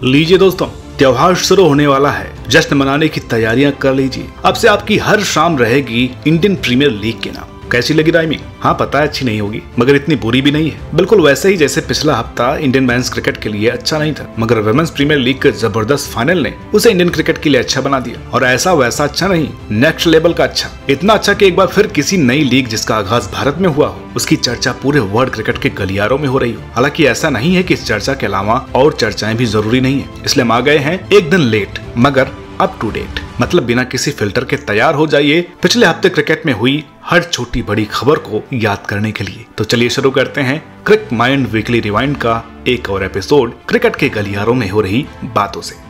लीजिए दोस्तों, त्योहार शुरू होने वाला है। जश्न मनाने की तैयारियां कर लीजिए। अब से आपकी हर शाम रहेगी इंडियन प्रीमियर लीग के नाम। कैसी लगी राइमिंग? हाँ पता है अच्छी नहीं होगी, मगर इतनी बुरी भी नहीं है। बिल्कुल वैसे ही जैसे पिछला हफ्ता इंडियन मेंस क्रिकेट के लिए अच्छा नहीं था, मगर वुमेन्स प्रीमियर लीग के जबरदस्त फाइनल ने उसे इंडियन क्रिकेट के लिए अच्छा बना दिया। और ऐसा वैसा अच्छा नहीं, नेक्स्ट लेवल का अच्छा। इतना अच्छा कि एक बार फिर किसी नई लीग जिसका आगाज भारत में हुआ हो, उसकी चर्चा पूरे वर्ल्ड क्रिकेट के गलियारों में हो रही हो। हालांकि ऐसा नहीं है कि इस चर्चा के अलावा और चर्चाएं भी जरूरी नहीं है, इसलिए हम आ गए हैं एक दिन लेट मगर अप टू डेट। मतलब बिना किसी फिल्टर के तैयार हो जाइए पिछले हफ्ते क्रिकेट में हुई हर छोटी बड़ी खबर को याद करने के लिए। तो चलिए शुरू करते हैं क्रिक माइंड वीकली रिवाइंड का एक और एपिसोड क्रिकेट के गलियारों में हो रही बातों से।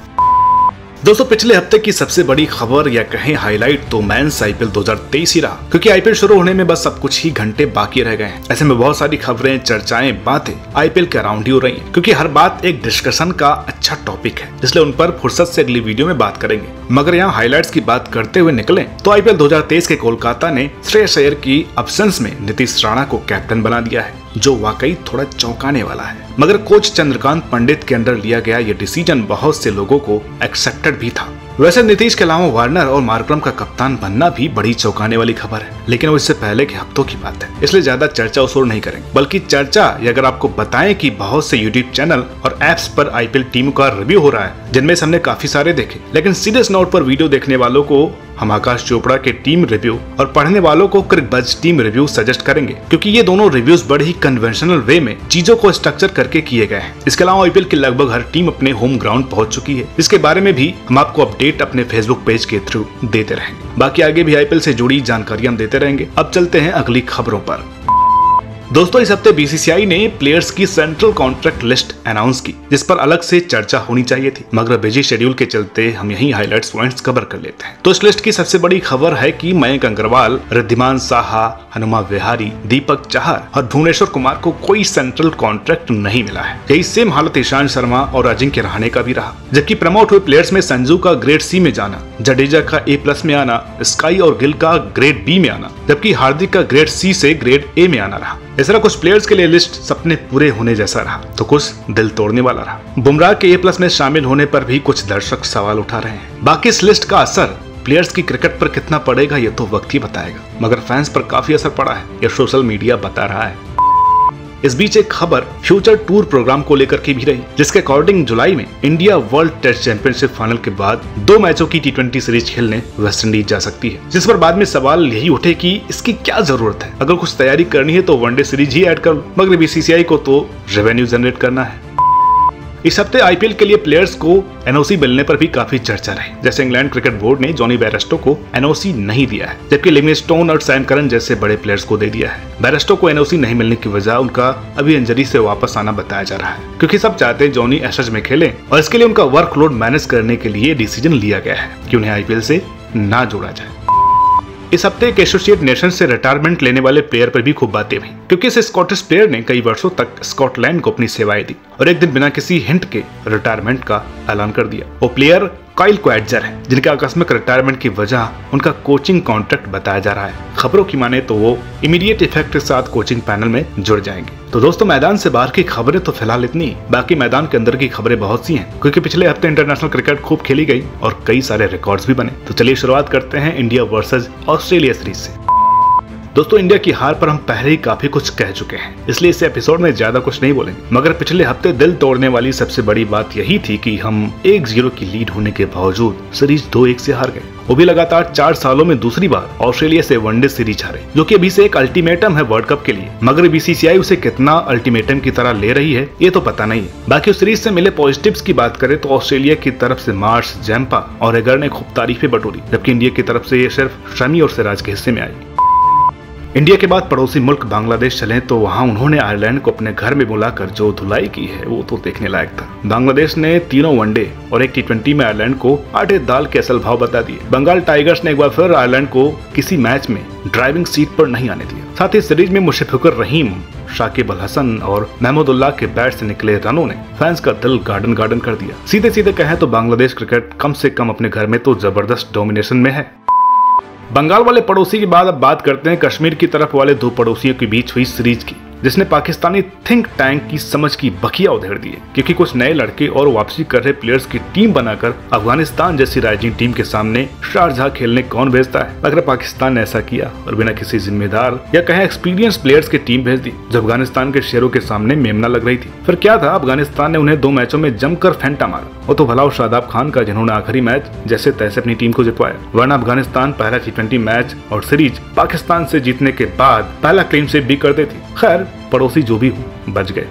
दोस्तों, पिछले हफ्ते की सबसे बड़ी खबर या कहें हाईलाइट तो मेंस आईपीएल 2023 ही रहा, क्योंकि आईपीएल शुरू होने में बस अब कुछ ही घंटे बाकी रह गए हैं। ऐसे में बहुत सारी खबरें, चर्चाएं, बातें आईपीएल के अराउंड ही हो रही हैं, क्योंकि हर बात एक डिस्कशन का अच्छा टॉपिक है, इसलिए उन पर फुर्सत से अगली वीडियो में बात करेंगे। मगर यहाँ हाईलाइट्स की बात करते हुए निकले तो आईपीएल 2023 के कोलकाता ने श्रेयस अय्यर की अब्सेंस में नीतीश राणा को कैप्टन बना दिया है, जो वाकई थोड़ा चौंकाने वाला है। मगर कोच चंद्रकांत पंडित के अंडर लिया गया ये डिसीजन बहुत से लोगों को एक्सेप्टेड भी था। वैसे नीतीश के अलावा वार्नर और मार्करम का कप्तान बनना भी बड़ी चौंकाने वाली खबर है, लेकिन वो इससे पहले के हफ्तों की बात है, इसलिए ज्यादा चर्चा उस ओर नहीं करेंगे। बल्कि चर्चा अगर आपको बताएं कि बहुत से यूट्यूब चैनल और एप्स पर आईपीएल टीम का रिव्यू हो रहा है, जिनमें से हमने काफी सारे देखे, लेकिन सीरियस नोट पर वीडियो देखने वालों को हम आकाश चोपड़ा के टीम रिव्यू और पढ़ने वालों को क्रिकबज़ टीम रिव्यू सजेस्ट करेंगे, क्योंकि ये दोनों रिव्यूज बड़े ही कन्वेंशनल वे में चीजों को स्ट्रक्चर करके किए गए हैं। इसके अलावा आईपीएल की लगभग हर टीम अपने होम ग्राउंड पहुंच चुकी है, इसके बारे में भी हम आपको अपडेट अपने फेसबुक पेज के थ्रू देते रहेंगे। बाकी आगे भी आईपीएल से जुड़ी जानकारियां हम देते रहेंगे। अब चलते हैं अगली खबरों पर। दोस्तों, इस हफ्ते बीसीसीआई ने प्लेयर्स की सेंट्रल कॉन्ट्रैक्ट लिस्ट अनाउंस की, जिस पर अलग से चर्चा होनी चाहिए थी, मगर बिजी शेड्यूल के चलते हम यही हाइलाइट्स पॉइंट्स कवर कर लेते हैं। तो इस लिस्ट की सबसे बड़ी खबर है कि मयंक अग्रवाल, रिद्धिमान साहा, हनुमा विहारी, दीपक चाहर और भुवनेश्वर कुमार को कोई सेंट्रल कॉन्ट्रैक्ट नहीं मिला है। यही सेम हालत ईशांत शर्मा और अजिंक्य रहाणे का भी रहा। जबकि प्रमोट हुए प्लेयर्स में संजू का ग्रेड सी में जाना, जडेजा का A+ में आना, स्काई और गिल का ग्रेड B में आना, जबकि हार्दिक का ग्रेड C से ग्रेड A में आना रहा। इस तरह कुछ प्लेयर्स के लिए लिस्ट सपने पूरे होने जैसा रहा तो कुछ दिल तोड़ने वाला रहा। बुमराह के A+ में शामिल होने पर भी कुछ दर्शक सवाल उठा रहे हैं। बाकी इस लिस्ट का असर प्लेयर्स की क्रिकेट पर कितना पड़ेगा ये तो वक्त ही बताएगा, मगर फैंस पर काफी असर पड़ा है, ये सोशल मीडिया बता रहा है। इस बीच एक खबर फ्यूचर टूर प्रोग्राम को लेकर के भी रही, जिसके अकॉर्डिंग जुलाई में India world test championship final के बाद 2 मैचों की T20 सीरीज खेलने वेस्ट इंडीज जा सकती है। जिस पर बाद में सवाल यही उठे कि इसकी क्या जरूरत है, अगर कुछ तैयारी करनी है तो वनडे सीरीज ही ऐड कर लो, मगर बीसीसीआई को तो रेवेन्यू जनरेट करना है। इस हफ्ते आईपीएल के लिए प्लेयर्स को एनओसी मिलने पर भी काफी चर्चा रही। जैसे इंग्लैंड क्रिकेट बोर्ड ने जॉनी बेयरस्टो को एनओसी नहीं दिया है, जबकि लिविंगस्टोन और सैम करन जैसे बड़े प्लेयर्स को दे दिया है। बेयरस्टो को एनओसी नहीं मिलने की वजह उनका अभी इंजरी से वापस आना बताया जा रहा है, क्योंकि सब चाहते हैं जॉनी एशेज में खेलें और इसके लिए उनका वर्कलोड मैनेज करने के लिए डिसीजन लिया गया है कि उन्हें आईपीएल से ना जोड़ा जाए। इस हफ्ते एक एसोसिएट नेशन से रिटायरमेंट लेने वाले प्लेयर पर भी खूब बातें हुई, क्योंकि इस स्कॉटिश प्लेयर ने कई वर्षों तक स्कॉटलैंड को अपनी सेवाएं दी और एक दिन बिना किसी हिंट के रिटायरमेंट का ऐलान कर दिया। वो प्लेयर काइल क्वाडजर है, जिनके आकस्मिक रिटायरमेंट की वजह उनका कोचिंग कॉन्ट्रैक्ट बताया जा रहा है। खबरों की माने तो वो इमीडिएट इफेक्ट के साथ कोचिंग पैनल में जुड़ जाएंगे। तो दोस्तों, मैदान से बाहर की खबरें तो फिलहाल इतनी, बाकी मैदान के अंदर की खबरें बहुत सी हैं, क्योंकि पिछले हफ्ते इंटरनेशनल क्रिकेट खूब खेली गई और कई सारे रिकॉर्ड्स भी बने। तो चलिए शुरुआत करते हैं इंडिया वर्सेस ऑस्ट्रेलिया सीरीज से। दोस्तों, इंडिया की हार पर हम पहले ही काफी कुछ कह चुके हैं, इसलिए इस एपिसोड में ज्यादा कुछ नहीं बोलेंगे। मगर पिछले हफ्ते दिल तोड़ने वाली सबसे बड़ी बात यही थी कि हम 1-0 की लीड होने के बावजूद सीरीज 2-1 से हार गए, वो भी लगातार 4 सालों में दूसरी बार ऑस्ट्रेलिया से वनडे सीरीज हारे, जो कि अभी से एक अल्टीमेटम है वर्ल्ड कप के लिए। मगर बीसीसीआई उसे कितना अल्टीमेटम की तरह ले रही है ये तो पता नहीं है। बाकी उस सीरीज से मिले पॉजिटिव्स की बात करें तो ऑस्ट्रेलिया की तरफ से मार्श, जैम्पा और एगर ने खूब तारीफें बटोरी, जबकि इंडिया की तरफ से ये सिर्फ शमी और सिराज के हिस्से में आई। इंडिया के बाद पड़ोसी मुल्क बांग्लादेश चले तो वहां उन्होंने आयरलैंड को अपने घर में बुलाकर जो धुलाई की है वो तो देखने लायक था। बांग्लादेश ने 3 वनडे और एक T20 में आयरलैंड को आटे दाल के असल भाव बता दिए। बंगाल टाइगर्स ने एक बार फिर आयरलैंड को किसी मैच में ड्राइविंग सीट पर नहीं आने दिया। साथ ही सीरीज में मुशफिकुर रहीम, शाकिब अल हसन और महमूदुल्लाह के बैट से निकले रनों ने फैंस का दिल गार्डन गार्डन कर दिया। सीधे सीधे कहें तो बांग्लादेश क्रिकेट कम से कम अपने घर में तो जबरदस्त डोमिनेशन में है। बंगाल वाले पड़ोसी के बाद अब बात करते हैं कश्मीर की तरफ वाले 2 पड़ोसियों के बीच हुई सीरीज की। जिसने पाकिस्तानी थिंक टैंक की समझ की बखिया उधेड़ दी है, क्योंकि कुछ नए लड़के और वापसी कर रहे प्लेयर्स की टीम बनाकर अफगानिस्तान जैसी राइजिंग टीम के सामने शारजाह खेलने कौन भेजता है। अगर पाकिस्तान ने ऐसा किया और बिना किसी जिम्मेदार या कहे एक्सपीरियंस प्लेयर्स की टीम भेज दी जो अफगानिस्तान के शेरों के सामने मेमना लग रही थी, फिर क्या था, अफगानिस्तान ने उन्हें 2 मैचों में जमकर फेंटा मारा। वो तो भला शादाब खान का, जिन्होंने आखिरी मैच जैसे तैसे अपनी टीम को जितवाया, वरना अफगानिस्तान पहला T20 मैच और सीरीज पाकिस्तान से जीतने के बाद पहला क्लीन स्वीप भी कर देती। खैर, पड़ोसी जो भी हो बच गए,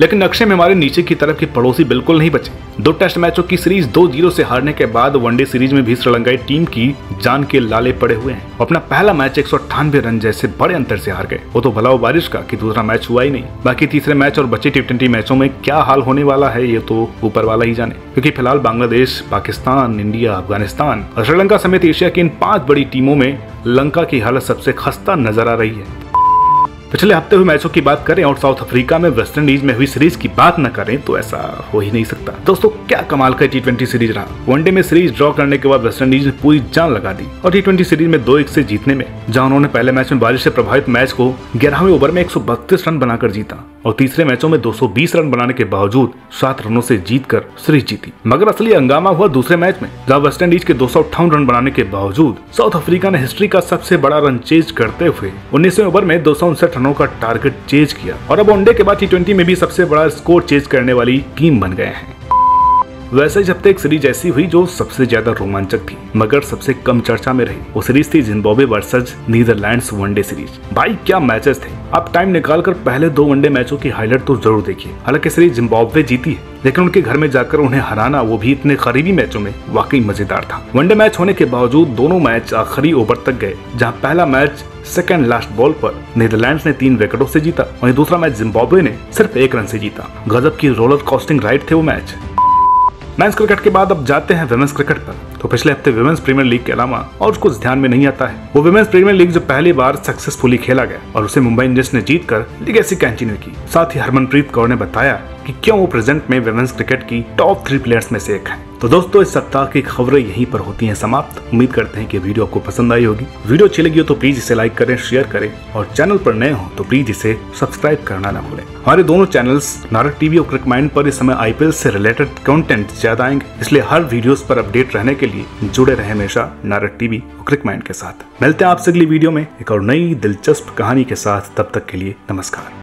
लेकिन नक्शे में हमारे नीचे की तरफ के पड़ोसी बिल्कुल नहीं बचे। 2 टेस्ट मैचों की सीरीज 2-0 से हारने के बाद वनडे सीरीज में भी श्रीलंकाई टीम की जान के लाले पड़े हुए हैं। अपना पहला मैच 198 रन जैसे बड़े अंतर से हार गए। वो तो भला बारिश का कि दूसरा मैच हुआ ही नहीं। बाकी तीसरे मैच और बचे T20 मैचों में क्या हाल होने वाला है ये तो ऊपर वाला ही जाने, क्योंकि फिलहाल बांग्लादेश, पाकिस्तान, इंडिया, अफगानिस्तान और श्रीलंका समेत एशिया की इन 5 बड़ी टीमों में लंका की हालत सबसे खस्ता नजर आ रही है। पिछले हफ्ते हुए मैचों की बात करें और साउथ अफ्रीका में वेस्ट इंडीज में हुई सीरीज की बात न करें तो ऐसा हो ही नहीं सकता। दोस्तों, क्या कमाल का T20 सीरीज रहा। वनडे में सीरीज ड्रॉ करने के बाद वेस्ट इंडीज ने पूरी जान लगा दी और T20 सीरीज में 2-1 से जीतने में, जहां उन्होंने पहले मैच में बारिश से प्रभावित मैच को 11वें ओवर में 132 रन बनाकर जीता और तीसरे मैचों में 220 रन बनाने के बावजूद 7 रनों से जीतकर सीरीज जीती। मगर असली हंगामा हुआ दूसरे मैच में, जहां वेस्ट इंडीज के 258 रन बनाने के बावजूद साउथ अफ्रीका ने हिस्ट्री का सबसे बड़ा रन चेज करते हुए 19वें ओवर में 259 रनों का टारगेट चेज किया और अब वनडे के बाद T20 में भी सबसे बड़ा स्कोर चेज करने वाली टीम बन गए हैं। वैसे इस हफ्ते एक सीरीज ऐसी हुई जो सबसे ज्यादा रोमांचक थी मगर सबसे कम चर्चा में रही। वो सीरीज थी Zimbabwe versus Netherlands one day series. भाई क्या मैचेस थे। आप टाइम निकालकर पहले 2 वनडे मैचों की हाईलाइट तो जरूर देखिए। हालांकि सीरीज जिम्बाब्वे जीती है, लेकिन उनके घर में जाकर उन्हें हराना, वो भी इतने करीबी मैचों में, वाकई मजेदार था। वनडे मैच होने के बावजूद दोनों मैच आखिरी ओवर तक गए, जहां पहला मैच सेकंड लास्ट बॉल पर नीदरलैंड्स ने 3 विकेटों से जीता, वहीं दूसरा मैच जिम्बाब्वे ने सिर्फ 1 रन से जीता। गजब की रोलर कोस्टिंग राइड थे वो मैच। मेंस क्रिकेट के बाद अब जाते हैं विमेंस क्रिकेट पर। तो पिछले हफ्ते विमेंस प्रीमियर लीग के अलावा और कुछ ध्यान में नहीं आता है। वो विमेंस प्रीमियर लीग जो पहली बार सक्सेसफुली खेला गया और उसे मुंबई इंडियंस ने जीतकर लीगेसी कंटिन्यू की। साथ ही हरमनप्रीत कौर ने बताया कि क्यों वो प्रेजेंट में विमेंस क्रिकेट की टॉप 3 प्लेयर्स में से एक है। तो दोस्तों, इस सप्ताह की खबरें यहीं पर होती हैं समाप्त। उम्मीद करते हैं कि वीडियो आपको पसंद आई होगी। वीडियो अच्छी लगी हो तो प्लीज इसे लाइक करें, शेयर करें और चैनल पर नए हो तो प्लीज इसे सब्सक्राइब करना ना भूलें। हमारे दोनों चैनल्स नारक टीवी और क्रिक माइंड पर इस समय IPL से रिलेटेड कंटेंट ज्यादा आएंगे, इसलिए हर वीडियोस पर अपडेट रहने के लिए जुड़े रहे हमेशा नारक टीवी और क्रिक माइंड के साथ। मिलते हैं आपसे अगली वीडियो में एक और नई दिलचस्प कहानी के साथ। तब तक के लिए नमस्कार।